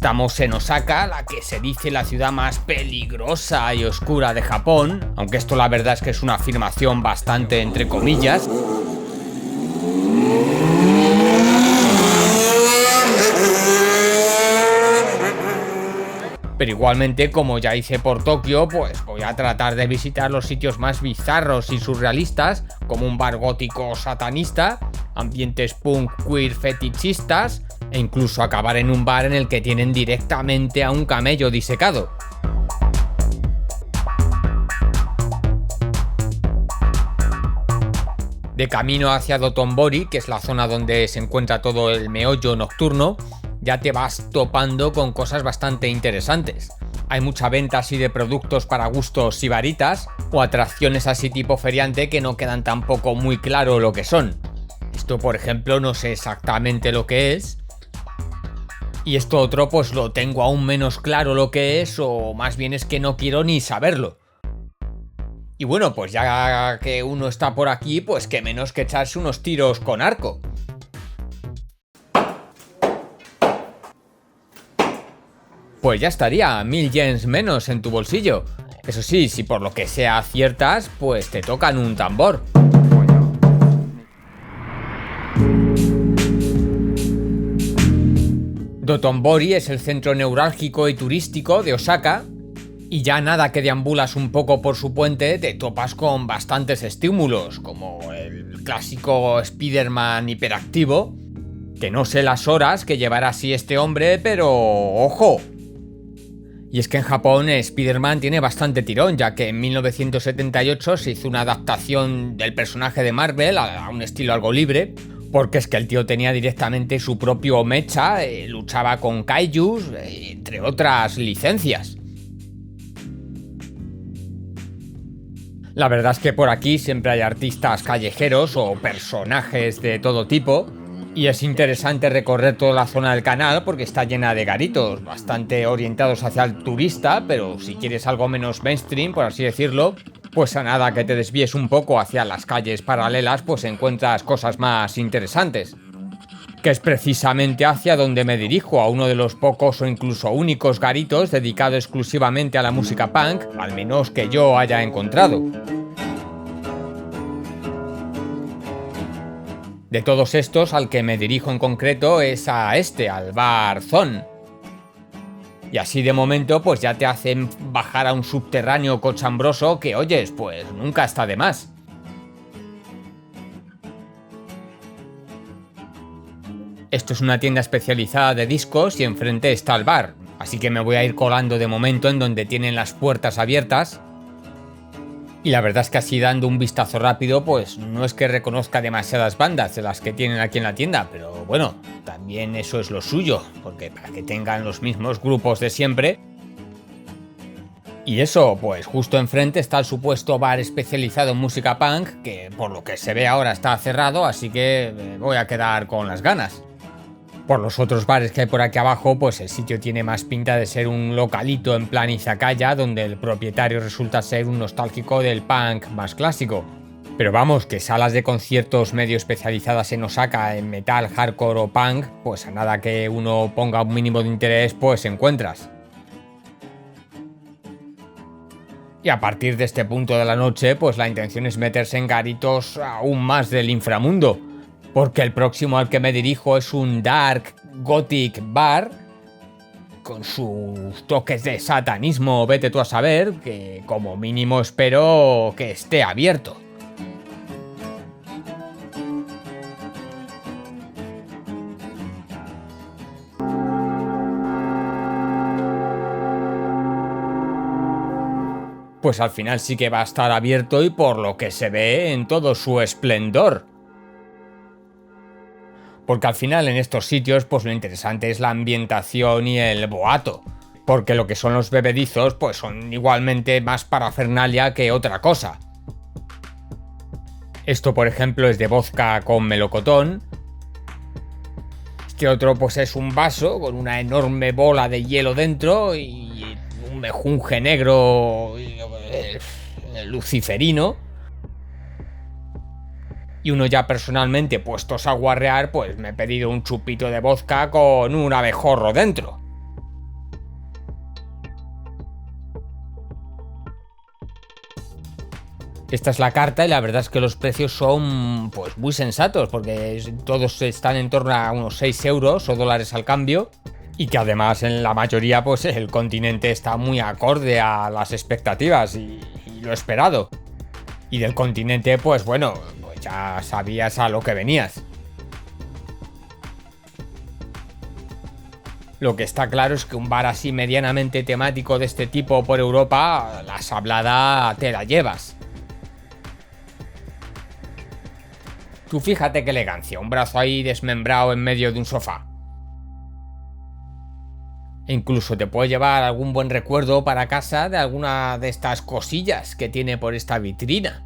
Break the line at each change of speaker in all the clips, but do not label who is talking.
estamos en Osaka, la que se dice la ciudad más peligrosa y oscura de Japón, aunque esto la verdad es que es una afirmación bastante entre comillas. Pero igualmente, como ya hice por Tokio, pues voy a tratar de visitar los sitios más bizarros y surrealistas, como un bar gótico satanista, ambientes punk queer fetichistas, e incluso acabar en un bar en el que tienen directamente a un camello disecado. De camino hacia Dotonbori, que es la zona donde se encuentra todo el meollo nocturno, ya te vas topando con cosas bastante interesantes. Hay mucha venta así de productos para gustos sibaritas o atracciones así tipo feriante que no quedan tampoco muy claro lo que son. Esto, por ejemplo, no sé exactamente lo que es. Y esto otro pues lo tengo aún menos claro lo que es, o más bien es que no quiero ni saberlo. Y bueno, pues ya que uno está por aquí, pues que menos que echarse unos tiros con arco. Pues ya estaría, 1000 yens menos en tu bolsillo. Eso sí, si por lo que sea aciertas, pues te tocan un tambor. Dotonbori es el centro neurálgico y turístico de Osaka, y ya nada que deambulas un poco por su puente te topas con bastantes estímulos, como el clásico Spider-Man hiperactivo, que no sé las horas que llevará así este hombre, pero ¡ojo! Y es que en Japón Spider-Man tiene bastante tirón, ya que en 1978 se hizo una adaptación del personaje de Marvel a un estilo algo libre, porque es que el tío tenía directamente su propio mecha, luchaba con kaijus, entre otras licencias. La verdad es que por aquí siempre hay artistas callejeros o personajes de todo tipo, y es interesante recorrer toda la zona del canal porque está llena de garitos, bastante orientados hacia el turista, pero si quieres algo menos mainstream, por así decirlo, pues a nada que te desvíes un poco hacia las calles paralelas, pues encuentras cosas más interesantes. Que es precisamente hacia donde me dirijo, a uno de los pocos o incluso únicos garitos dedicado exclusivamente a la música punk, al menos que yo haya encontrado. De todos estos, al que me dirijo en concreto es a al Bar Zone. Y así de momento pues ya te hacen bajar a un subterráneo cochambroso que, oyes, pues nunca está de más. Esto es una tienda especializada de discos y enfrente está el bar, así que me voy a ir colando de momento en donde tienen las puertas abiertas. Y la verdad es que así dando un vistazo rápido, pues no es que reconozca demasiadas bandas de las que tienen aquí en la tienda, pero bueno, también eso es lo suyo, porque para que tengan los mismos grupos de siempre. Y eso, pues justo enfrente está el supuesto bar especializado en música punk, que por lo que se ve ahora está cerrado, así que me voy a quedar con las ganas. Por los otros bares que hay por aquí abajo, pues el sitio tiene más pinta de ser un localito en plan izakaya, donde el propietario resulta ser un nostálgico del punk más clásico. Pero vamos, que salas de conciertos medio especializadas en Osaka en metal, hardcore o punk, pues a nada que uno ponga un mínimo de interés, pues encuentras. Y a partir de este punto de la noche, pues la intención es meterse en garitos aún más del inframundo. Porque el próximo al que me dirijo es un dark gothic bar con sus toques de satanismo, vete tú a saber, que como mínimo espero que esté abierto. Pues al final sí que va a estar abierto y por lo que se ve en todo su esplendor. Porque al final en estos sitios pues lo interesante es la ambientación y el boato. Porque lo que son los bebedizos pues son igualmente más parafernalia que otra cosa. Esto por ejemplo es de vodka con melocotón. Este otro pues es un vaso con una enorme bola de hielo dentro y un mejunje negro luciferino. Y uno ya personalmente puestos a guarrear, pues me he pedido un chupito de vodka con un abejorro dentro. Esta es la carta y la verdad es que los precios son pues muy sensatos, porque todos están en torno a unos 6 euros o dólares al cambio, y que además en la mayoría pues el continente está muy acorde a las expectativas y lo esperado. Y del continente pues bueno, pues ya sabías a lo que venías. Lo que está claro es que un bar así medianamente temático de este tipo por Europa, la sablada te la llevas. Tú fíjate qué elegancia, un brazo ahí desmembrado en medio de un sofá. E incluso te puede llevar algún buen recuerdo para casa de alguna de estas cosillas que tiene por esta vitrina.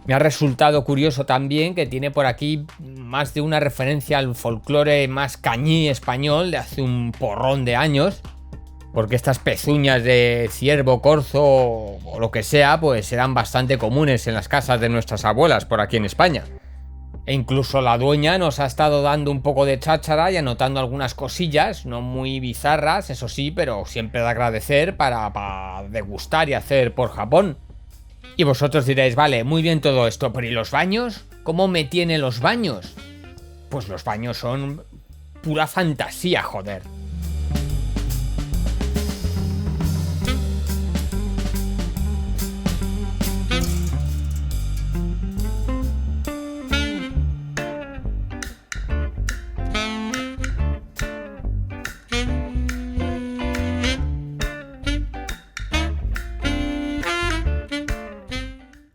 Me ha resultado curioso también que tiene por aquí más de una referencia al folclore más cañí español de hace un porrón de años. Porque estas pezuñas de ciervo, corzo o lo que sea, pues eran bastante comunes en las casas de nuestras abuelas por aquí en España. E incluso la dueña nos ha estado dando un poco de cháchara y anotando algunas cosillas, no muy bizarras, eso sí, pero siempre de agradecer para degustar y hacer por Japón. Y vosotros diréis, vale, muy bien todo esto, pero ¿y los baños? ¿Cómo me tienen los baños? Pues los baños son pura fantasía, joder.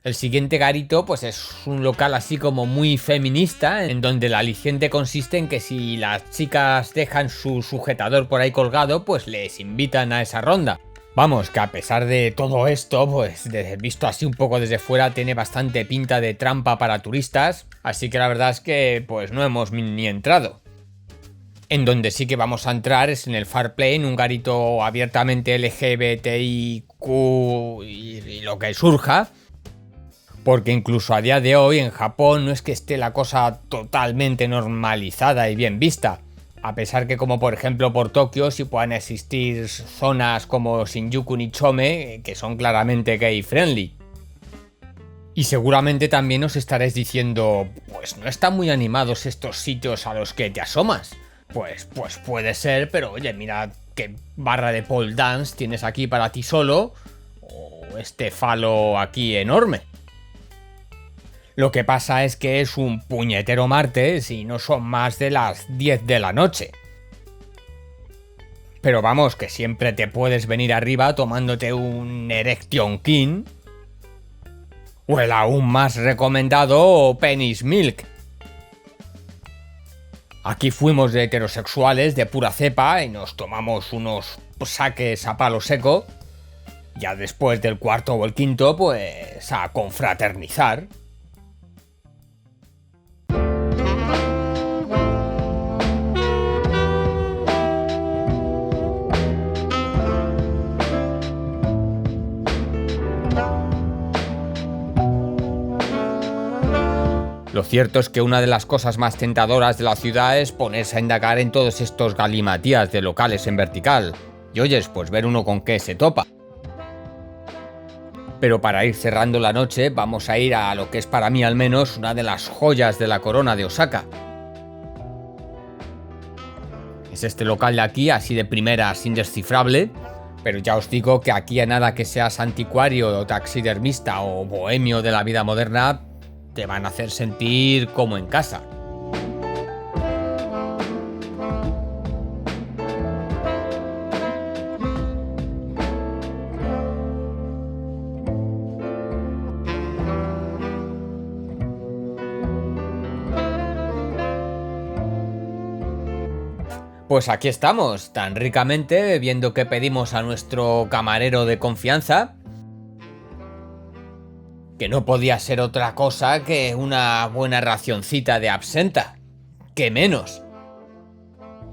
El siguiente garito pues es un local así como muy feminista, en donde el aliciente consiste en que si las chicas dejan su sujetador por ahí colgado, pues les invitan a esa ronda. Vamos, que a pesar de todo esto, pues visto así un poco desde fuera, tiene bastante pinta de trampa para turistas, así que la verdad es que pues no hemos ni entrado. En donde sí que vamos a entrar es en el Far Play, en un garito abiertamente LGBTIQ y lo que surja. Porque incluso a día de hoy en Japón no es que esté la cosa totalmente normalizada y bien vista. A pesar que como por ejemplo por Tokio sí puedan existir zonas como Shinjuku Nichome que son claramente gay friendly. Y seguramente también os estaréis diciendo, pues no están muy animados estos sitios a los que te asomas. Pues puede ser, pero oye, mira qué barra de pole dance tienes aquí para ti solo. O este falo aquí enorme. Lo que pasa es que es un puñetero martes y no son más de las 10 de la noche. Pero vamos, que siempre te puedes venir arriba tomándote un Erection King. O el aún más recomendado Penny's Milk. Aquí fuimos de heterosexuales de pura cepa y nos tomamos unos saques a palo seco. Ya después del cuarto o el quinto, pues a confraternizar. Lo cierto es que una de las cosas más tentadoras de la ciudad es ponerse a indagar en todos estos galimatías de locales en vertical. Y oyes, pues ver uno con qué se topa. Pero para ir cerrando la noche vamos a ir a lo que es para mí al menos una de las joyas de la corona de Osaka. Es este local de aquí, así de primeras indescifrable, pero ya os digo que aquí a nada que seas anticuario o taxidermista o bohemio de la vida moderna, te van a hacer sentir como en casa. Pues aquí estamos, tan ricamente, viendo que pedimos a nuestro camarero de confianza, que no podía ser otra cosa que una buena racioncita de absenta. ¡Qué menos!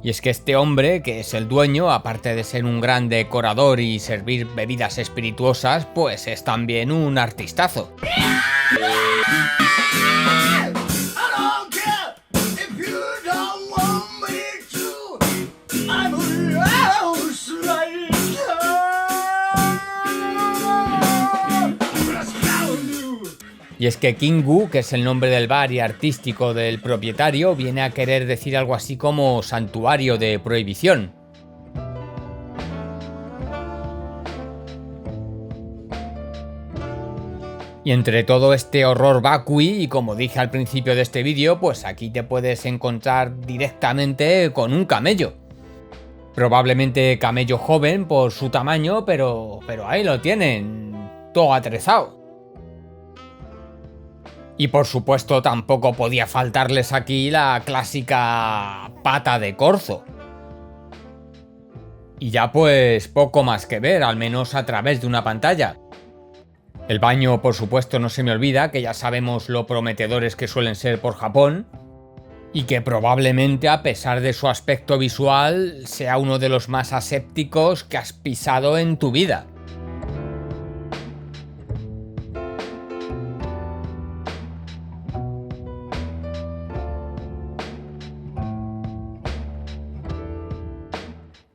Y es que este hombre, que es el dueño, aparte de ser un gran decorador y servir bebidas espirituosas, pues es también un artistazo. Y es que Kingu, que es el nombre del bar y artístico del propietario, viene a querer decir algo así como santuario de prohibición. Y entre todo este horror vacui, y como dije al principio de este vídeo, pues aquí te puedes encontrar directamente con un camello. Probablemente camello joven por su tamaño, pero ahí lo tienen, todo atrezado. Y por supuesto tampoco podía faltarles aquí la clásica pata de corzo. Y ya pues poco más que ver, al menos a través de una pantalla. El baño, por supuesto, no se me olvida, que ya sabemos lo prometedores que suelen ser por Japón, y que probablemente, a pesar de su aspecto visual, sea uno de los más asépticos que has pisado en tu vida.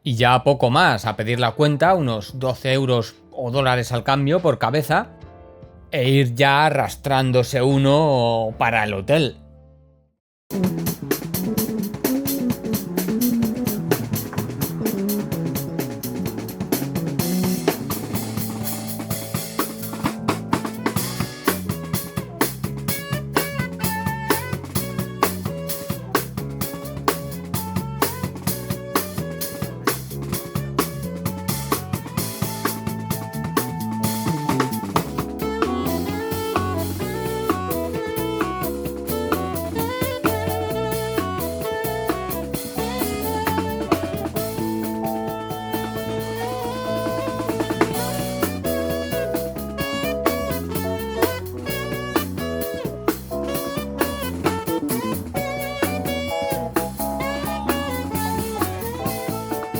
Y ya poco más, a pedir la cuenta, unos 12 euros o dólares al cambio por cabeza, e ir ya arrastrándose uno para el hotel.